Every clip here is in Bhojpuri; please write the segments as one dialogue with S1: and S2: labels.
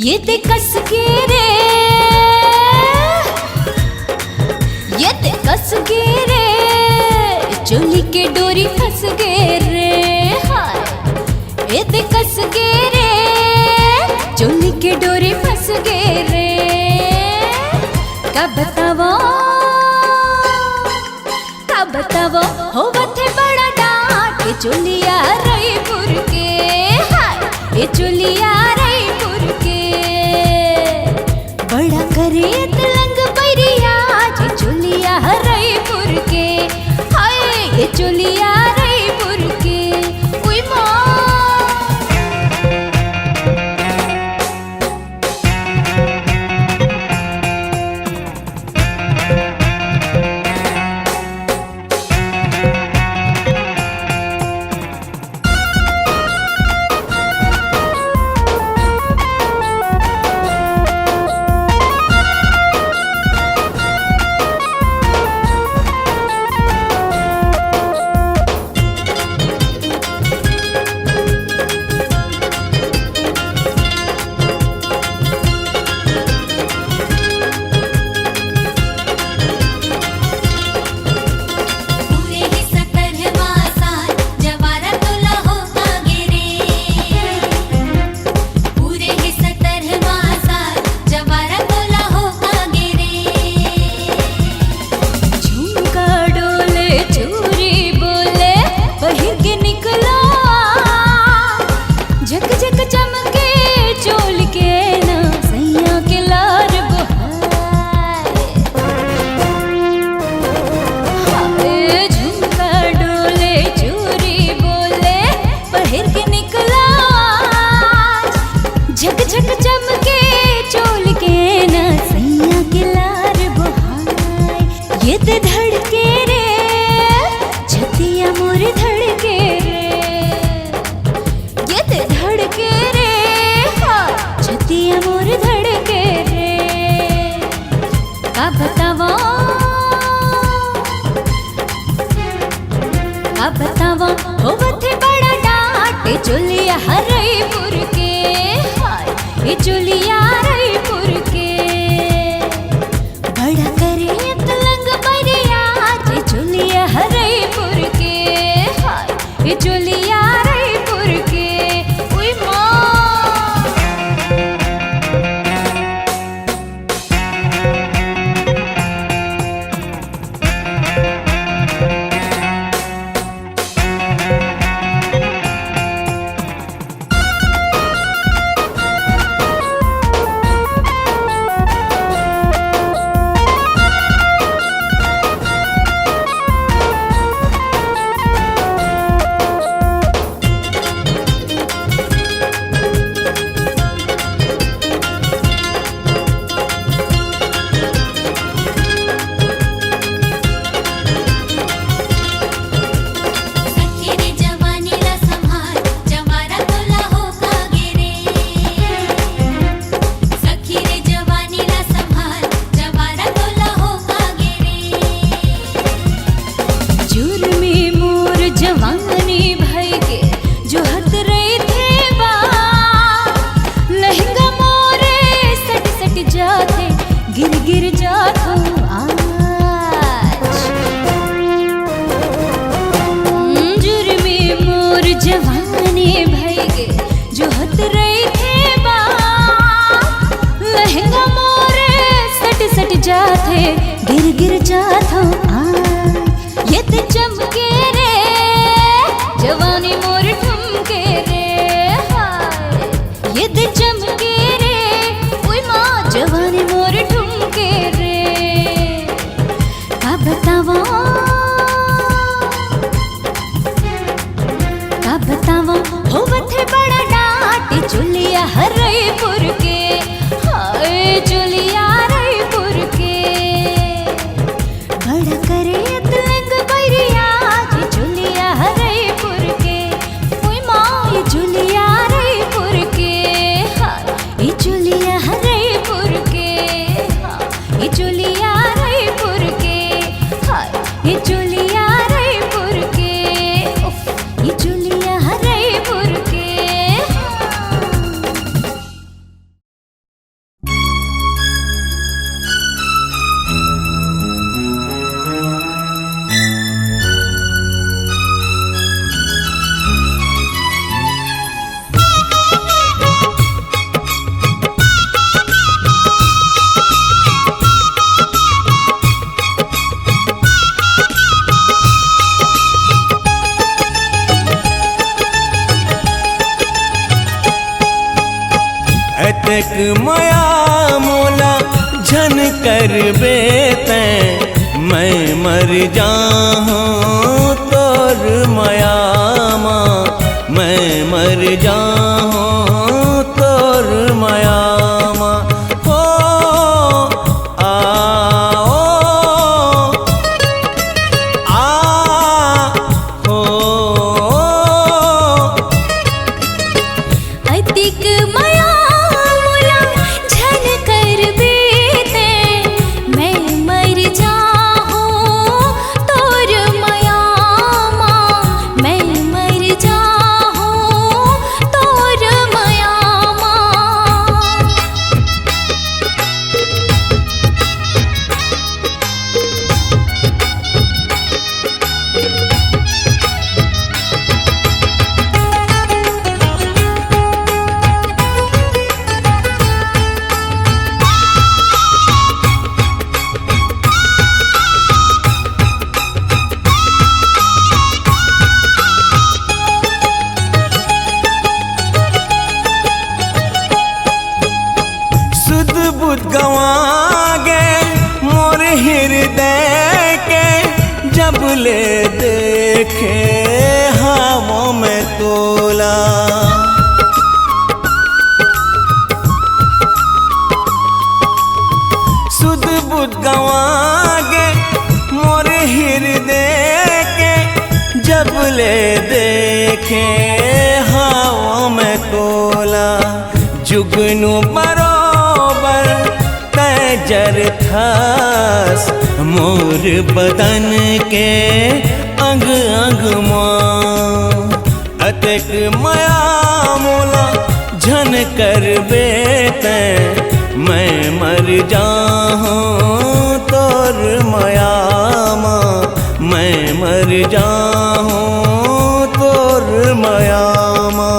S1: ये ते कस के रे, ये ते कस के रे, चोली के डोरी फंस गे रे। हाय ये ते कस के रे, चोली के डोरी फंस गे रे। कब बतावो हो बथे बड़ा डांट, ये चोलिया रईपुर के। हाय ये चोलिया रईपुर के, बड़ा करे तलंग बैरिया, ये चोलिया रईपुर के। हाय ये चोलिया रईपुर के। उई माँ बतावा हो बथे बड़ा डांट, ये चोलिया रईपुर के। हाय ये चोलिया रईपुर के, बड़ा करे तलंग बैरिया, ये चोलिया रईपुर के। हाय ये चोलिया रईपुर के। उई माँ ये दे चमके रे ओए माँ जवानी मोर ठुमके रे का बतावा होवत है बड़ा डाट चुलिया हरईपुर के हाय चुलिया हरईपुर के बड़ा करे तलंग बैरिया जी चुलिया हरईपुर के ओए माँ ये चुलिया हरईपुर के हाय ये चुलिया हरईपुर के हाय ये चुलिया हरईपुर के हाय ये चुलिया हरईपुर के उफ ये चुलिया हरईपुर के
S2: अतक माया मोला झन कर बेते मैं मर जाऊँ तोर माया माँ मैं मर जाऊँ तोर माया माँ हो हो
S1: अतिक माया मोला झन कर बेते मैं मर जाऊँ तोर माया माँ मैं मर जाऊँ तोर माया माँ
S2: सुध बुध गवा गए मोर हृदय के जब ले देखे हवों में तोला सुध बुध गवा गए मोर हृदय के जब ले देखे हवों में तोला जुगनू बरोबर तैजर थास मोर बदन के अंग अंग माँ अतक माया मोला झन कर बेते मैं मर जाऊँ तोर माया माँ मैं मर जाऊँ तोर माया माँ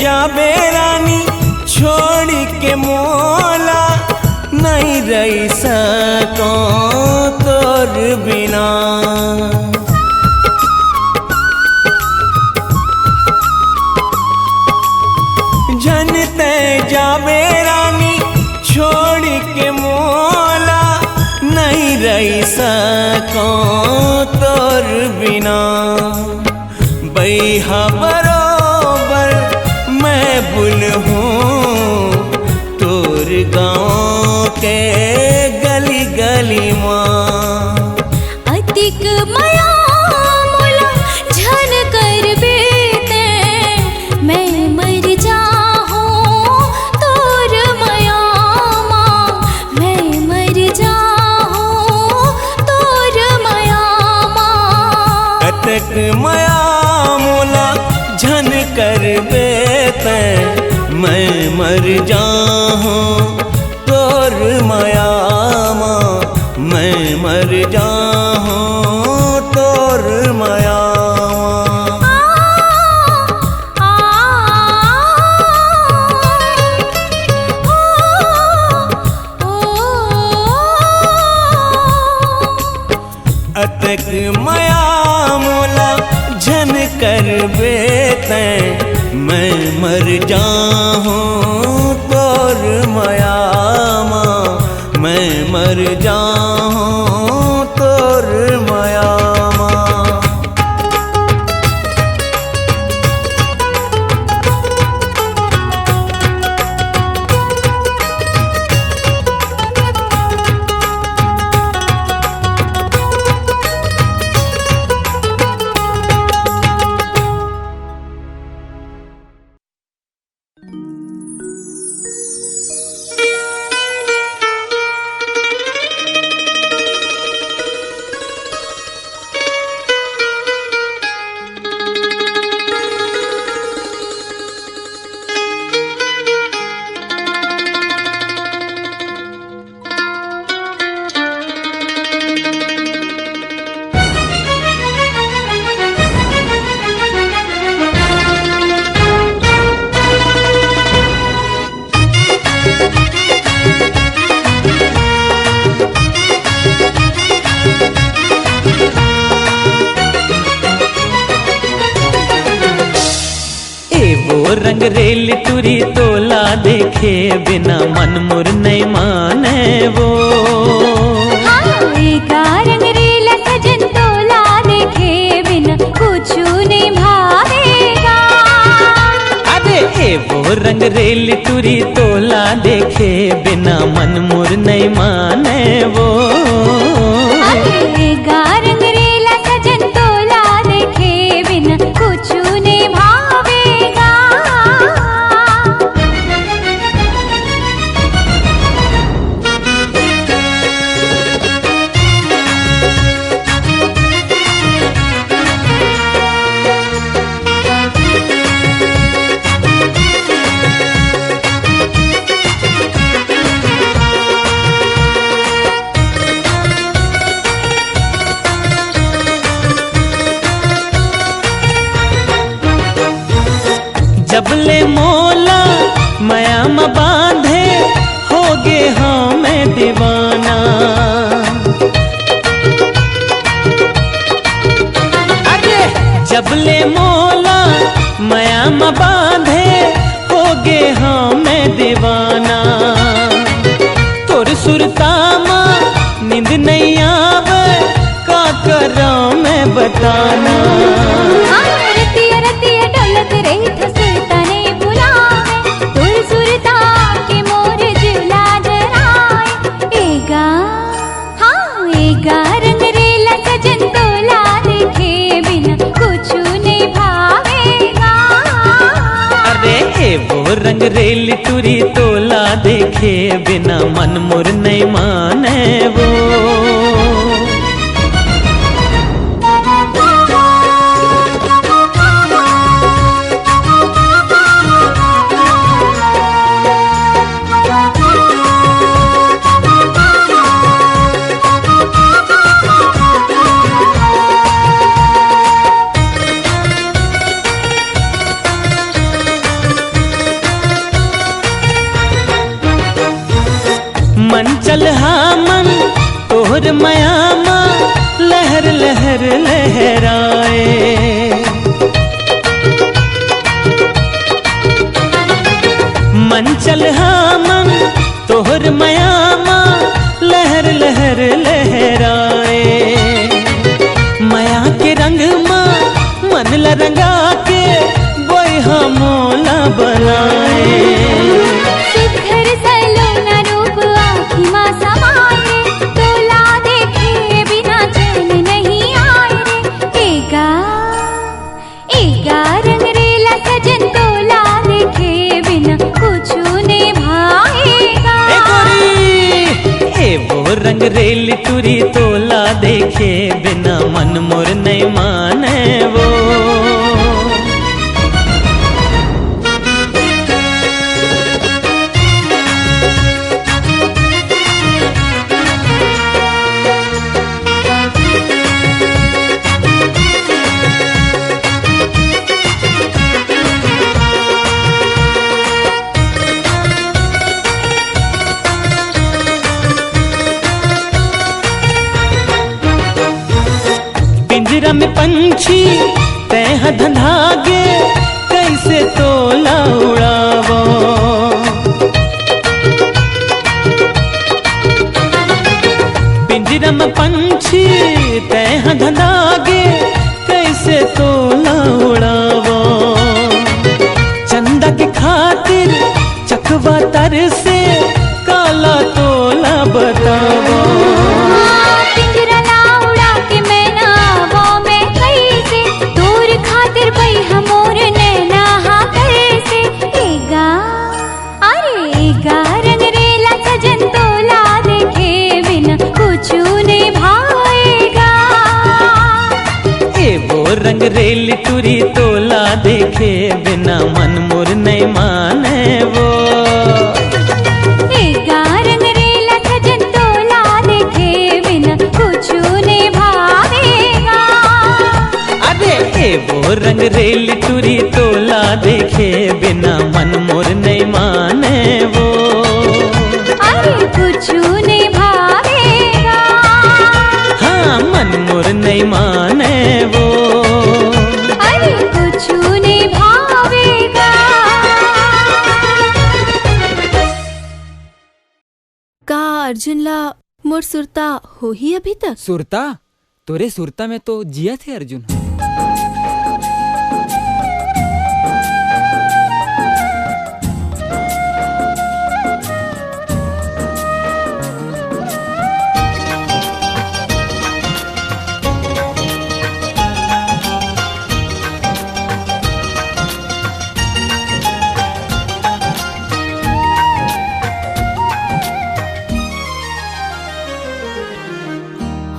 S2: जाबे रानी छोड़ के मोला नहीं रही सको तोर बिना। जनते जाबे रानी छोड़ के मोला नहीं रही सको तोर बिना। बैहा बरोबर मैं बुल हूँ तोर गाँव के गली गली माँ।
S1: अतिक माया मोला झन कर बेते मैं मर जाहूँ तोर माया माँ। मैं मर जाहूँ तोर माया माँ।
S2: अतक माया मोला झन कर बेते मैं मर जाहूँ तोर माया माँ। मैं मर जाहूँ तोर माया माँ। अतक माया मोला झन कर बेते मैं मर जाहूँ तोर माया माँ। मैं मर जाहूँ तोर माया माँ।
S3: रंग रेल टूरी तोला देखे बिना मन मुर नहीं माने वो।
S1: रंग रेल सजन तोला देखे बिना कुछ नहीं भावेगा।
S3: अरे ए वो रंग रेल टूरी तोला देखे बिना मन मुर नहीं माने वो।
S1: रंग रेल सजन तोला देखे बिना कुछ नहीं भावेगा।
S3: जबले मोला माया म बांधे होगे हमें दीवाना। अरे जबले मोला माया म बांधे होगे हमें दीवाना। तोर सुरता माँ नींद नहीं आवे का करा मैं बताना। वो रंग रेल टूरी तोला देखे बिना मन मुर नहीं माने वो। तोहर मयामा लहर लहर लहराए। मन चल हाँ मन तोहर मयामा लहर लहर लहराए। माया के रंग माँ मन ला रंगा के बोहा मोला बनाए।
S1: सुघर सलोना रूप आँखी माँ समाए, तोला देखे बिना चैन नहीं आए रे। एगा रंग रेला सजन, तोला देखे बिना कुछ ने भाएगा।
S3: ए गोरी ए वो रंग रेल टूरी तोला देखे बिना मन मोर नहीं माने वो। पिंजरा में पंछी तह धंधागे कैसे तोला उड़ावो। पिंजरा में पंछी तह धंधागे कैसे तोला उड़ावो। चंदा के खातिर चकवा तर से काला तोला बतावो।
S1: पिंजरा ला उड़ा के मैं ना वो मैं कैसे, दूर खातिर पई हमोर नैना हाँ कैसे। एगा रंग रेला सजन, तोला देखे बिना कुछ ने भाएगा।
S3: ए वो रंग रेल टूरी तोला देखे बिना मन मोर नहीं माने वो।
S1: एगा रंग रेला सजन, तोला देखे बिना कुछ ने भावेगा।
S3: अरे ए वो रंग रेल टूरी तोला देखे बिना मन मोर नहीं माने वो।
S1: अरे कुछ ने भावेगा।
S3: हाँ मन मोर नहीं माने वो।
S1: अरे कुछ ने भावेगा।
S4: का अर्जुन ला मोर सुरता हो ही अभी तक?
S5: सुरता? तोरे सुरता में तो जिया थे अर्जुन।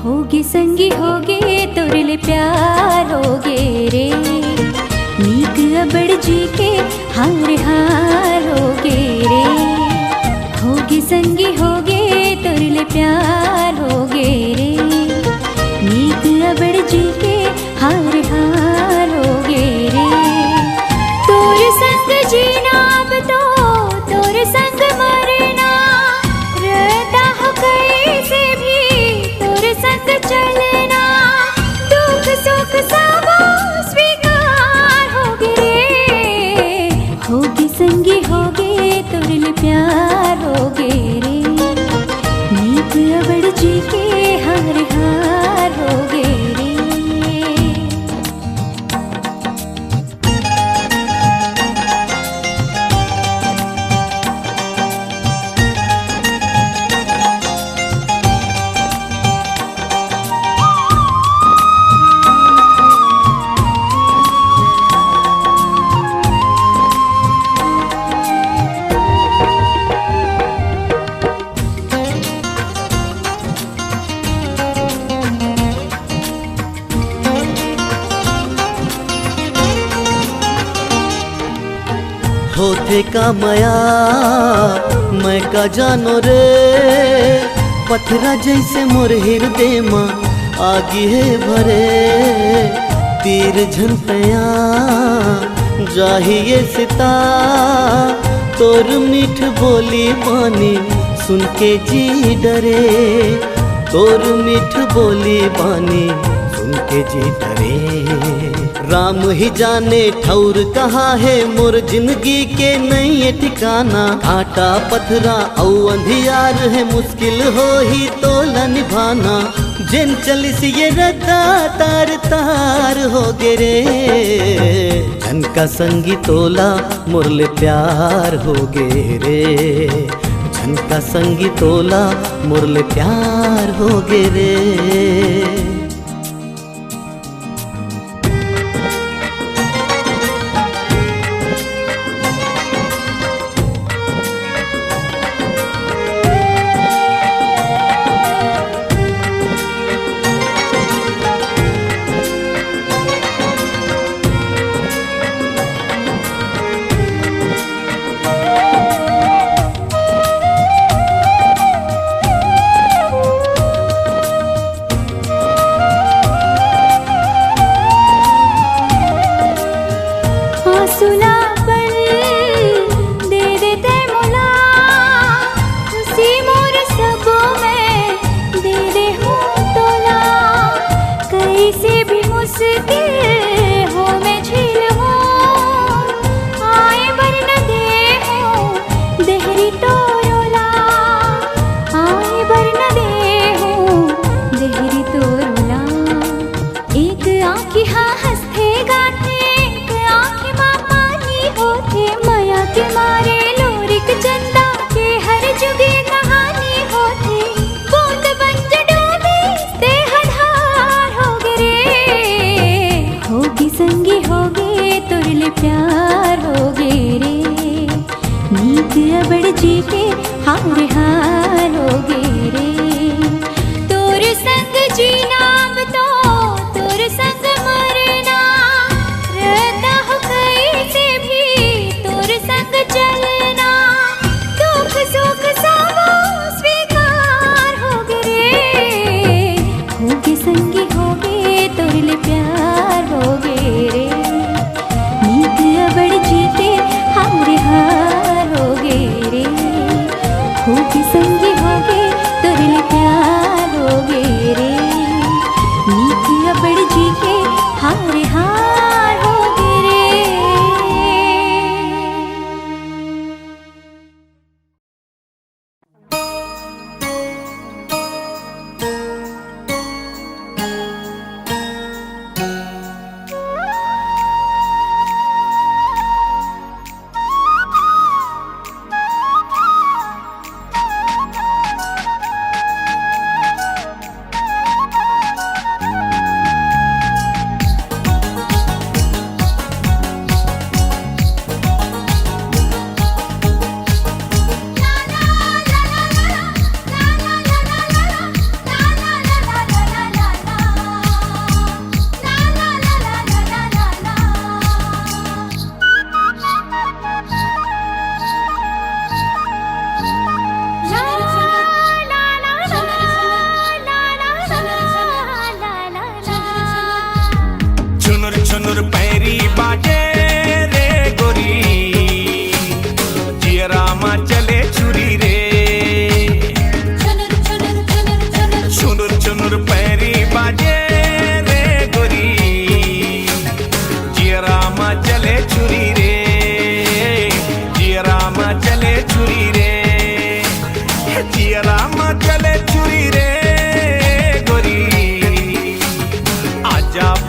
S1: होगे संगी होगे तोरले प्यार होगे रे। नीक अबड़ जी के हार हार होगे रे। होगे संगी होगे तोरले प्यार होगे रे। नीक अबड़ जी के हार हार होगे रे। तोर संग जीना अब तो तोर संग मरना, रहता हो कैसे भी तोर संग चलना। दुख सुख सब स्वीकार होगे रे। होगे संगी होगे तोरले प्यार होगे रे। नीक अबड़ जी के हार हार होगे रे।
S6: होते का मया मैं का जानो रे। पथरा जैसे मोर हृदय माँ आगी है भरे। तीर झनपया जाहिए सिता तोर मीठ बोली बानी सुन के जी डरे। तोर मीठ बोली बानी सुन के जी डरे। राम ही जाने ठौर कहाँ है मोर जिंदगी के नहीं ठिकाना। आटा पथरा औ अंधियार है मुश्किल हो ही तोला निभाना। जिन चलिस ये रता तार तार हो गे रे। झनका संगी तोला मुरले प्यार हो गे रे। झनका संगी तोला मुरले प्यार हो गे रे।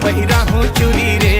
S2: पहिरा हूँ चूड़ी रे।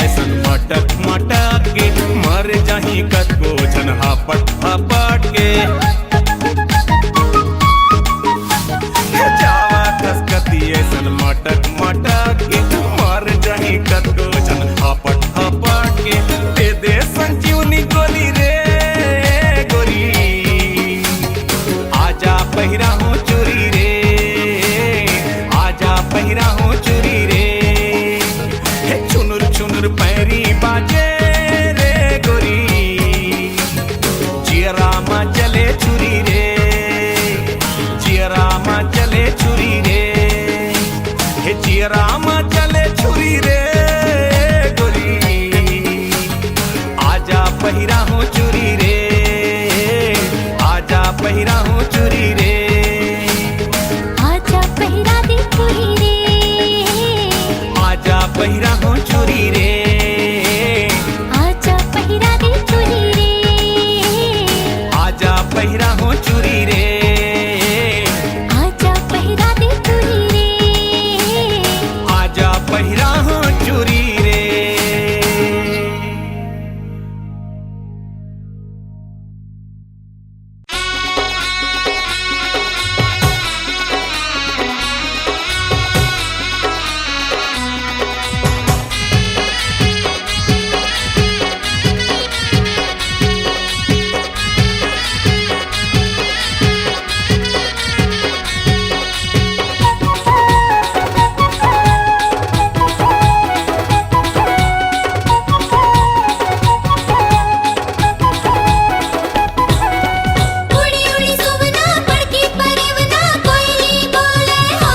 S2: ऐसन मटक मटक के मर जाही कतको जन हापट हापट के जावा कसकती ऐसन मटक मटक के मर जाही कतको जन हापट हापट के दे दे संजीवनी गोली रे गोरी आजा पहिरा हूँ चूरी रे आजा पहिरा हूँ चूरी रे हे चुनुर चुनुर पैरी बाजे रे गोरी जियरा मा चले चूरी रे जियरा मा चले चूरी रे हे जियरा मा चले चूरी रे गोरी आजा पहिरा हूँ चूरी रे आजा पहिरा हूँ चूरी रे
S1: आजा पहिरा दे चूरी रे
S2: आजा पहिरा हूँ चूरी रे
S1: आजा पहिरा दे चूरी रे
S2: आजा पहिरा हूँ चूरी रे
S1: आजा पहिरा दे चूरी रे
S2: आजा पहिरा हूँ चूरी रे
S1: उड़ी उड़ी सुवना पड़की परवना कोयली बोले हो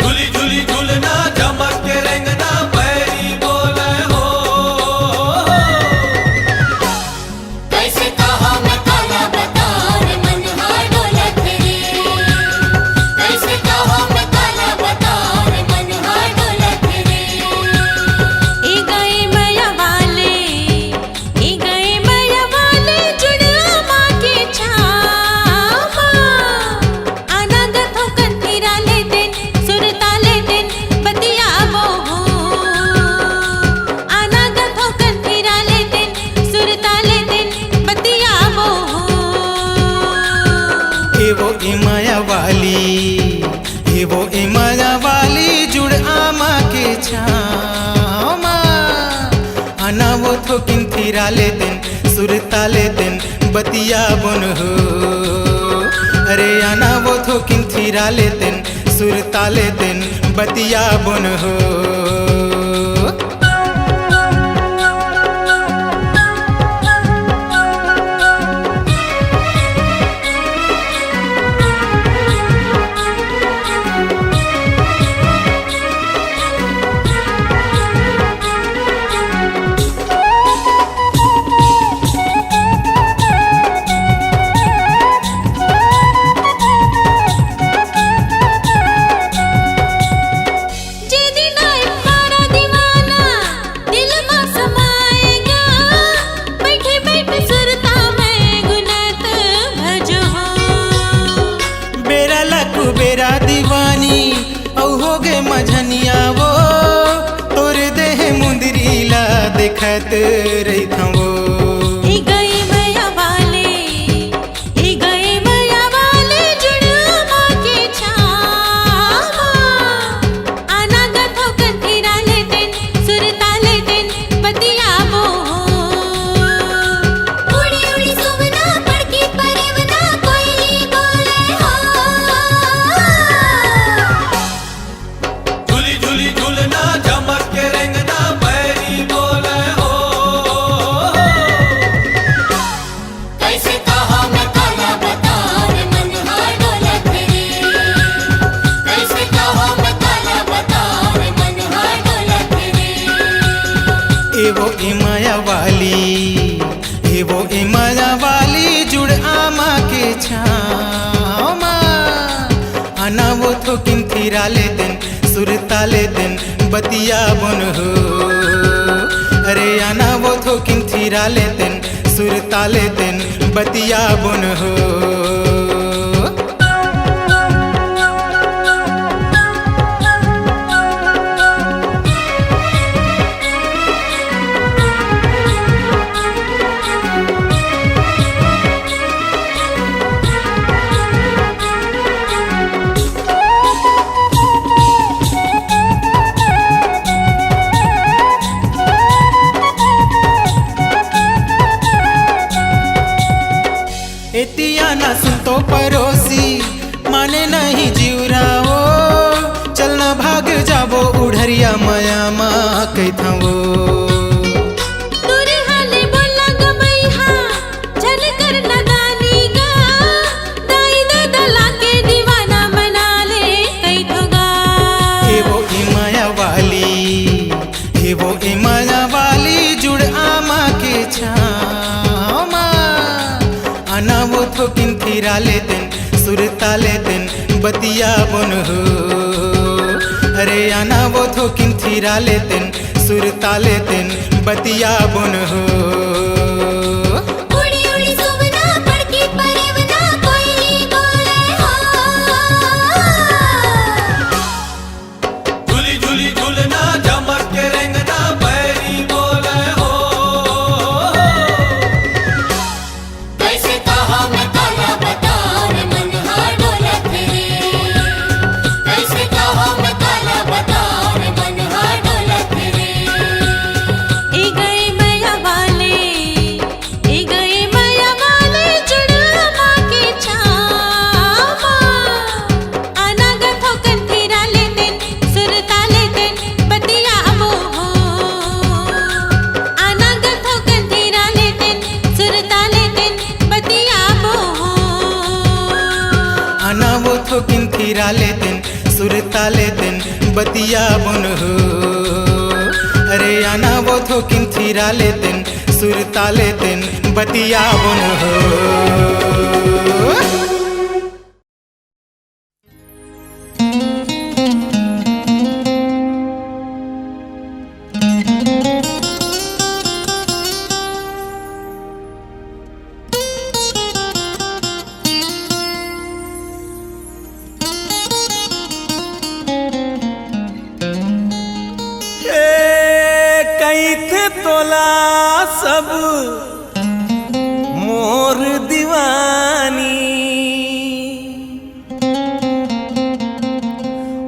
S2: झूली झूली झूलना चमक के रेंगना पैरी बोले हो
S1: कैसे कहा मैं काला बता रे मन हार डोलत रे कैसे कहा मैं काला बता रे मन हार डोलत रे ए गए मैया वाले जुड़ा माँ के छामा अनागत हो कंतीरा ले दिन सुरता ले दिन बतिया वो अनागत हो कंतीरा ले दिन सुरता ले दिन बतिया वो
S7: एवो इमाया वाली जुड़ आमा के छामा आना वो थोकिन थीरा ले दिन सुरता ले दिन बतिया बन हो अरे आना वो थोकिन थीरा ले दिन सुरता ले दिन बतिया बन हो
S1: जे दिन आए मारा दीवाना दिल में समाएगा बैठे बैठे सुरता में गुनत भजो
S7: बेरा लकु बेरा दीवानी औ हो गे मझनिया वो तोरे देह मुंदरीला देखत रही वो
S1: ए गए मैया वाले जुड़ा माँ के छामा अनागत हो कंतीरा ले दिन सुरता ले दिन बतिया वो उड़ी उड़ी सुवना पड़की परवना कोयली बोले हो
S2: झूली झूली झूलना चमक के रेंगना पैरी बोले हो
S1: कैसे कहा मैं काला बता रे मन हार डोलत रे कैसे कहा मैं काला बता रे मन हार डोलत रे
S7: एवो इमाया वाली जुड़ आमा के छामा आना वो थोकिन थीरा ले दिन सुरता ले दिन बतिया बन हो अरे आना वो थोकिन थीरा ले दिन सुरता ले दिन बतिया बन हो परोसी माने नहीं जीवरा वो चलना भाग जाबो उड़रिया माया माँ कैथा वो
S1: तोरे हाले बोला गमैहा चल कर नदानी गा दाई दादा लाके दीवाना बना ले कई ठोगा
S7: हे वो ई माया वाली जुड़ आमा के छामा आना वो थोकिन थीरा लेतेन सुरता लेतेन बतिया बन हो अरे आना वो थोकिन थीरा लेतेन सुरता लेतेन बतिया बन हो
S1: उड़ी उड़ी सुवना पड़की परेवना कोई बोले हो
S2: झूली झूली झूलना चमक के रेंगना पैरी बोले हो
S1: कैसे कहा मैं काला बता रे मन हाडोलत रे कैसे कहा मैं काला बता रे मन हाडोलत रे ए गए माया वाले जुड़ा माँ के छामा आना गथो कंथीरा लेतेन सुरता लेतेन बतिया अबो हो आना गथो कंथीरा लेतेन सुरता लेतेन बतिया अबो हो
S7: आना वो थोकिन थीरा लेतेन सुरता लेतेन बतिया बन हो अरे आना वो थोकिन थीरा लेतेन सुरता लेतेन बतिया बन हो
S2: कैथे तोला सब मोर दीवानी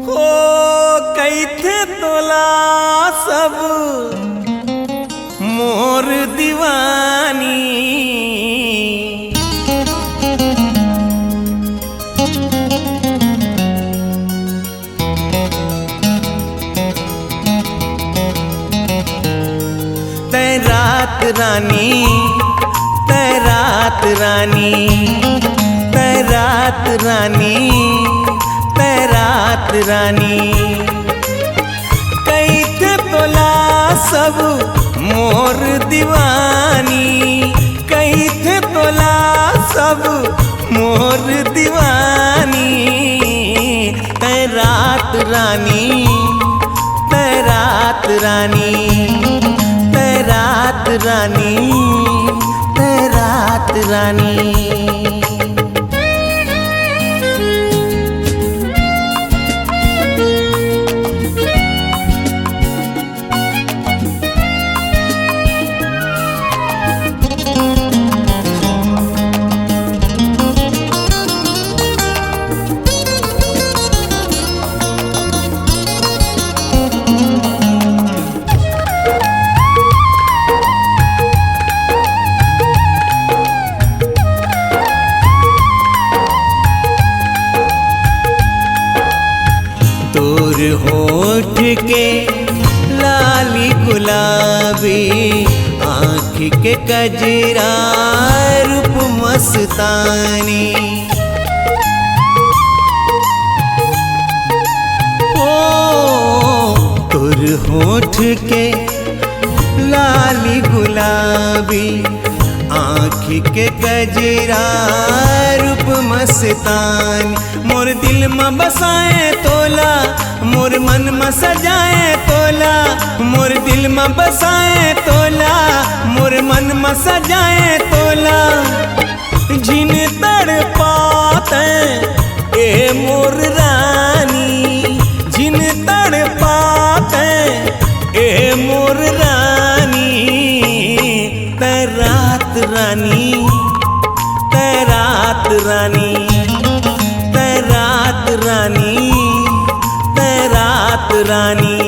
S2: हो कैथे तोला सब मोर दीवानी तैरात रानी तैरात रानी तैरात रानी तैरात रानी कैथे तोला सब मोर दीवानी कैथे तोला सब मोर दीवानी तैरात रानी तैरात रानी तैरात रानी तैरात रानी तोर होठ के लाली गुलाबी आँख के कजरा रूप मस्तानी ओ तोर होठ के लाली गुलाबी आँख के कजरा रूप मस्तानी मोर दिल में बसाए तोला मोर मन में सजाए तोला मोर दिल में बसाए तोला मोर मन में सजाए तोला झिन तड़ पाते ए मोर रानी झिन तड़ पाते ए मोर रानी तैरात रानी तैरात रानी तैरात रानी तैरात रानी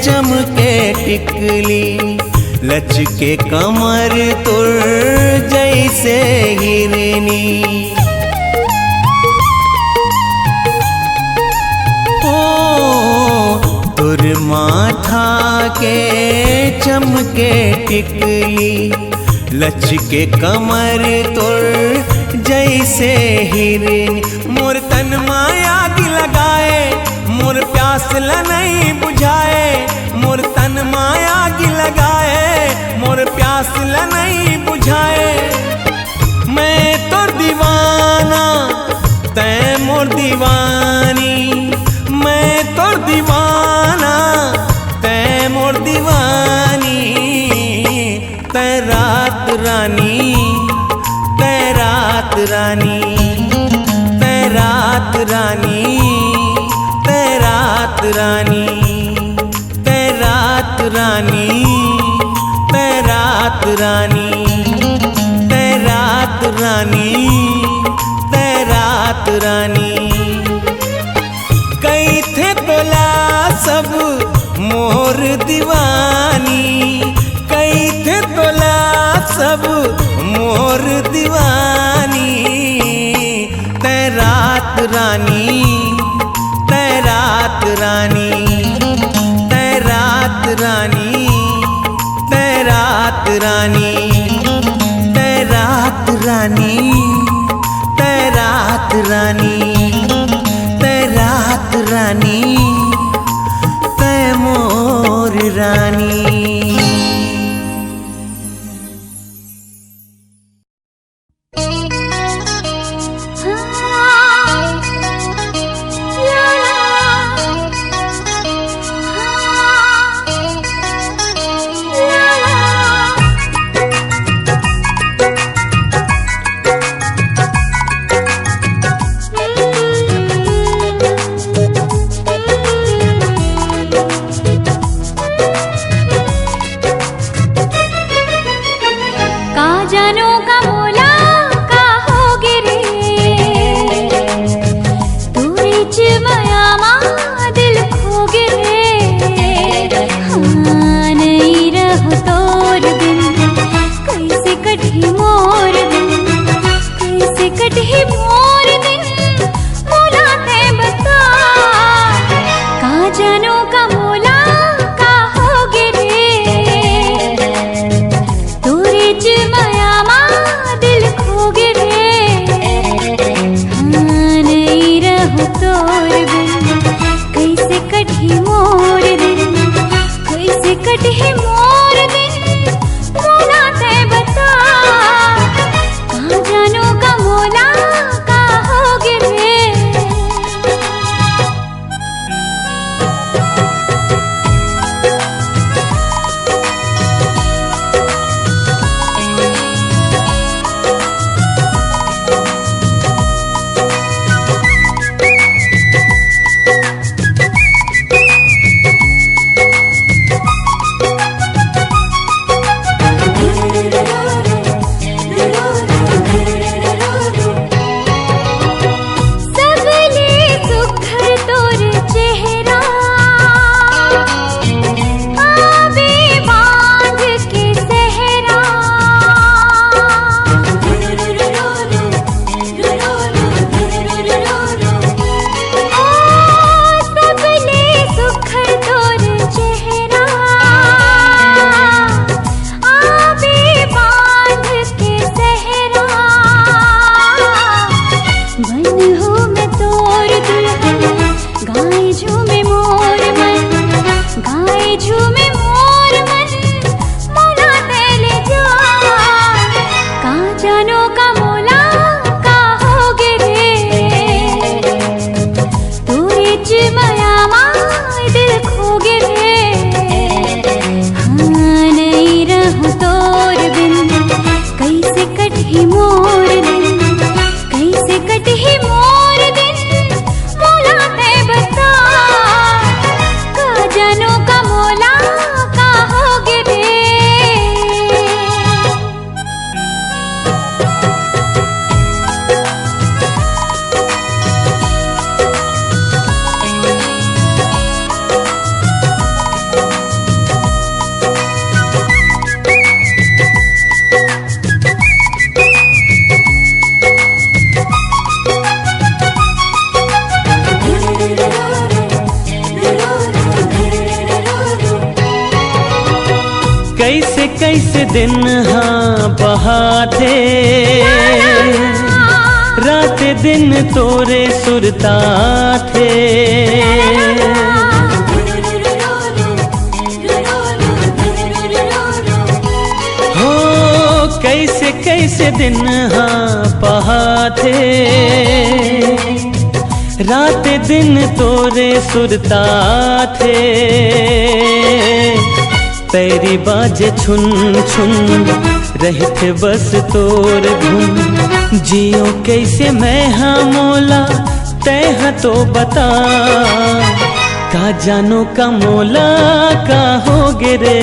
S7: चमके टिकली, लचके कमर तुर जैसे हिरनी। तुर माथा के चमके टिकली, लचके कमर तुर जैसे हिरनी। मोर तन माया की लगाए, मोर प्यास नहीं बुझाए। मोर तन माया की लगाए, मोर प्यास नहीं बुझाए। मैं तो दीवाना तै मोर दीवानी, मैं तो दीवाना तै मोर दीवानी। तै रात रानी, तै रात रानी, तै रात रानी, तै रात रानी, तै रात रानी, तै रात रानी, तै रात रानी, तै रात रानी। कई थे तोला सब मोर दीवानी, कई थे तोला सब मोर दीवानी। तै रात रानी, तै रात रानी, तै रात रानी, तै रात रानी, तै रात रानी, तै रात रानी, तै रात रानी, तै मोर रानी।
S3: कैसे कैसे दिन हाँ बहाते, रात दिन तोरे सुरता थे। हो कैसे कैसे दिन हाँ बहाते, रात दिन तोरे सुरता थे। पैरी बाजे छुन छुन रहते बस तोर धुन। जियो कैसे मैं हाँ मोला तैहा तो बता, का जानो का मोला का हो गिरे।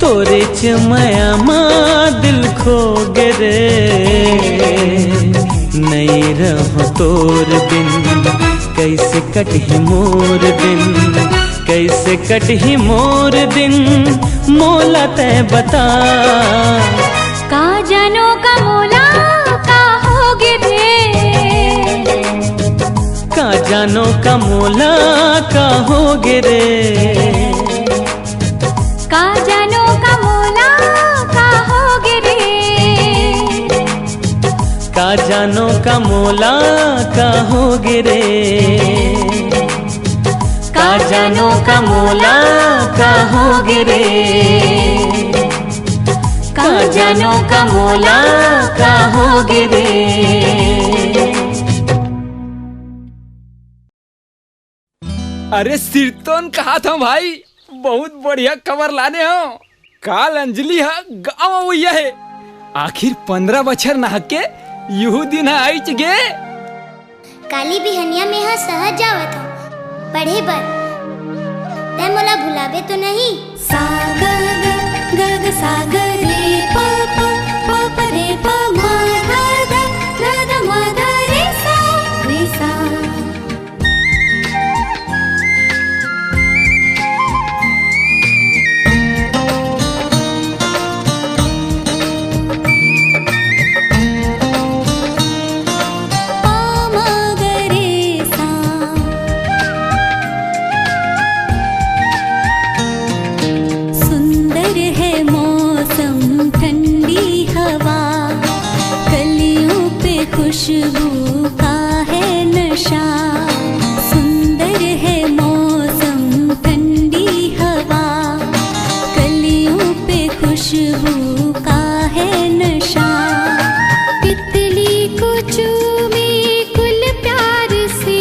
S3: तोरे चमया माँ दिल खो गिरे, नहीं रहो तोर बिन कैसे कटही मोर दिन, कैसे कटही मोर दिन मोला तय बता।
S1: का जानो का मोला का होगे रे,
S3: का जानो का मोला का होगे रे।
S1: का जानो का मोला का होगे रे,
S3: का जानो का मोला का होगे रे। का जानो का मोला का होगे रे, का जानो का मोला का होगे रे।
S5: अरे सिरतोन कहा था भाई, बहुत बढ़िया खबर लाने हो। काल अंजलि है गाँव हुआ है, आखिर 15 बछर नहा के यहू दिन आई गे।
S8: काली बिहनिया में यहाँ सहज जावत हो पढ़े बर, तै मोला भुलावे तो नहीं।
S1: सागर गग सागर रे पाप पाप रे प मा धा धा धा धा मा धा रे सा रे सा। खुशबू का है नशा, सुंदर है मौसम ठंडी हवा, कलियों पे खुशबू का है नशा। तितली को चूमे गुल प्यार से,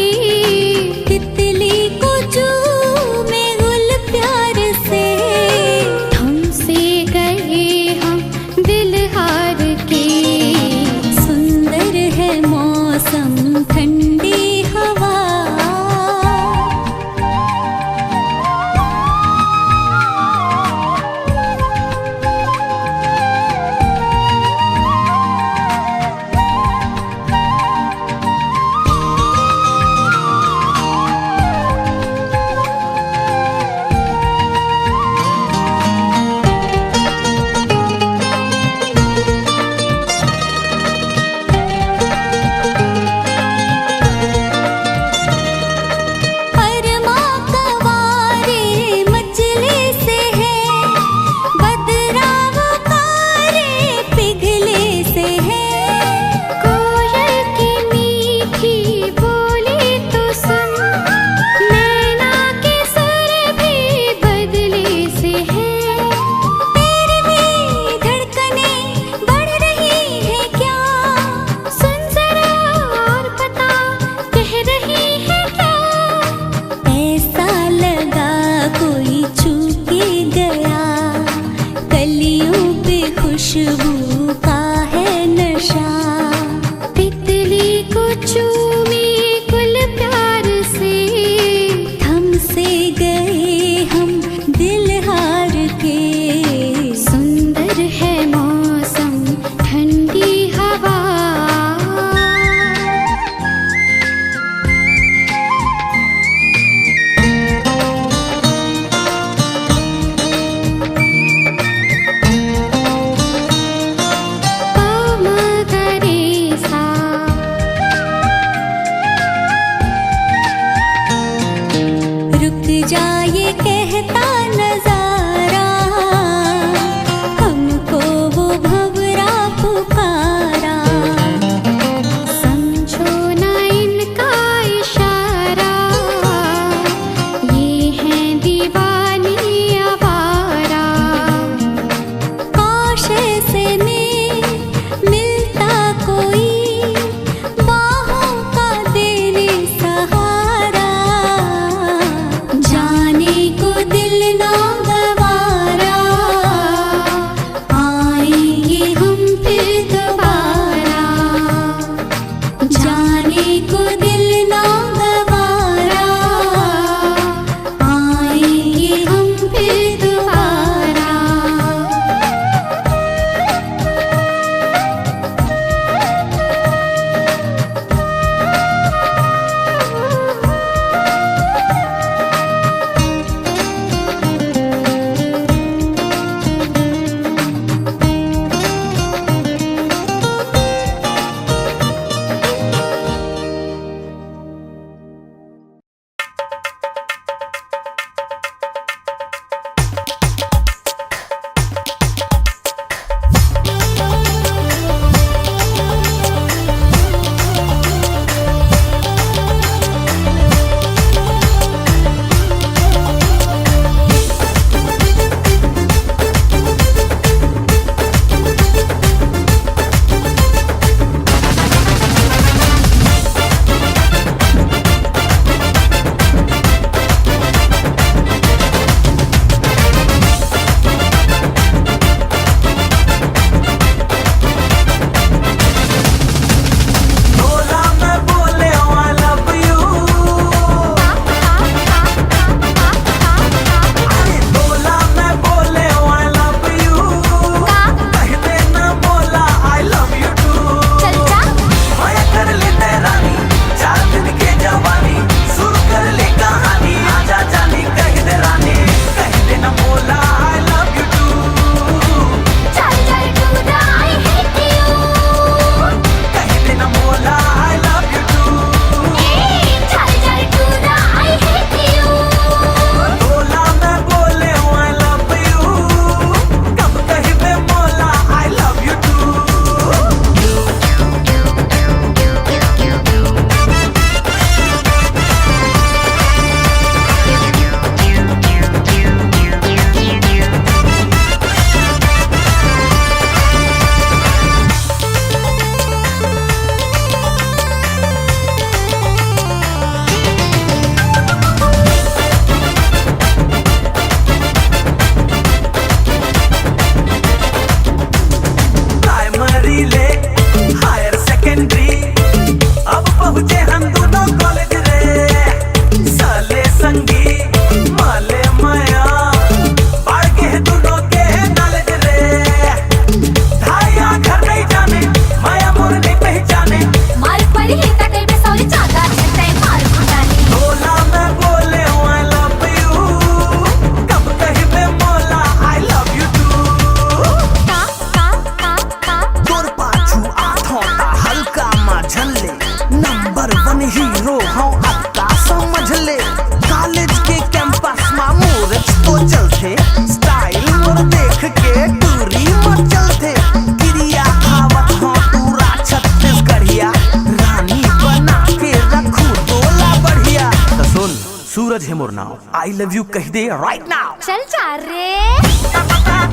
S1: तितली को चूमे गुल प्यार से, हमसे गए हम दिल हार के, मौसम ठंडी हवा। खुशबू का है नशा, तितली को चूमे गुल प्यार से, हमसे गए हम दिल हार के, सुंदर है मौसम ठंडी हवा। रुक जाए कहता नजारा,
S9: आई लव यू कह दे राइट नाउ।
S1: चल चार रे